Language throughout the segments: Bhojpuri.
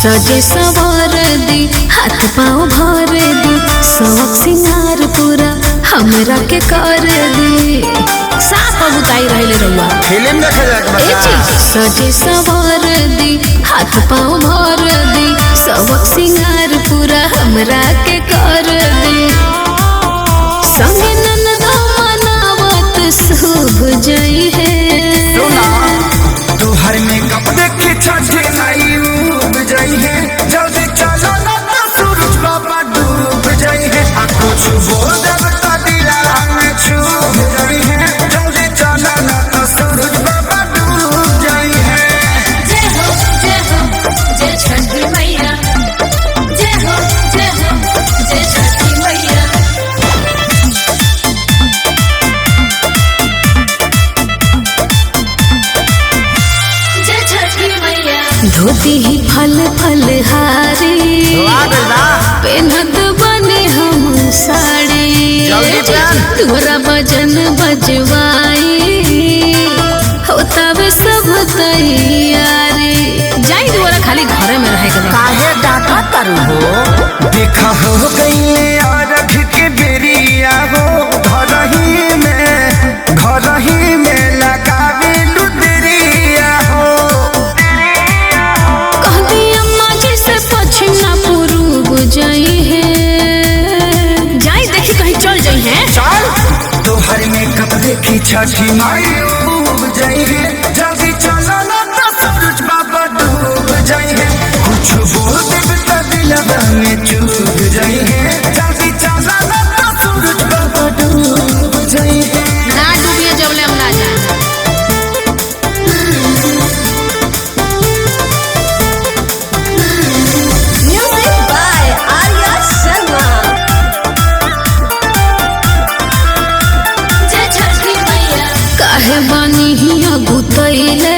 सजे सवार दी हाथ पाँव भर दी शौक सिंगार पूरा हमरा के कर दी साफ बुताई रहले रहुआ फिल्म देखे जाके सजे सवार दी हाथ पाँव भर दी शौक सिंगार पूरा हमरा के कर दी संगे ननद मनावत शुभ जई है तुहर में कपड़े के छठे नहीं उब जाई है जल्दी चलो ना तो सूरज बाबा डूब जाई है कुछ बोल दब तो दिला में छूब जाई है जल्दी चलो ना तो सूरज बाबा डूब जाई है। जय हो जय छठी मैया जय हो जय छठी मैया। धोती ही फल फल हारी पेनत बने हम साड़ी तोरा भजन बजवाई होता वे सब तैयारी जाई दोबारा खाली घरे में रहे के काहे डाका करू हो देखा हो गईले अरघ के बेरिया हो घर ही में लगावे लुदरिया हो जाई है जाई देखी कहीं चल जाई है चल तोहर में कपड़े की छठी माई डूब जाई है जल्दी चलो ना तो सूरज बाबा डूब जाई है कुछ बोल दे तो दिलवा में चूब जाई है जल्दी चलो ना तो सूरज बाबा डूब जाई है ना डूबिए जबले हम ना जाए। बानी हिया गुतैले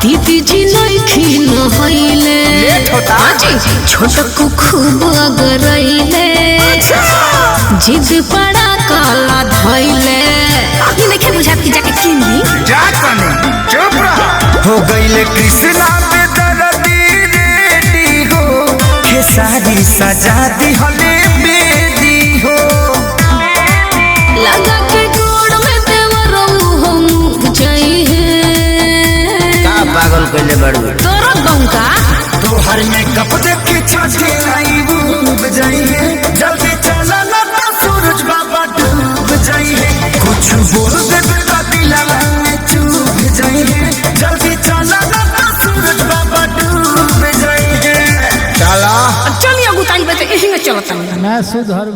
दीदी जी नइखी नहैले छोटकू खूब अगरैले जिद पड़ा काला धैले अभी नइखे बुझात कि जाके किनी जा कने चुप रह हो गईले कृष्णा पे दर्दी रेडी हो खेसारी सजा दी हले बेदी हो लगा के पागल कैले बड़ू तोरो बंका तोहर में कपड़े के छठे आई डूब जाई है जल्दी चला ना तो सूरज बाबा डूब जाई है कुछ बोल दे तो दिलवा में चूब जाई है जल्दी चला ना तो सूरज बाबा डूब जाई है चला चलिए गुताई बते यही में चलता ना सुधर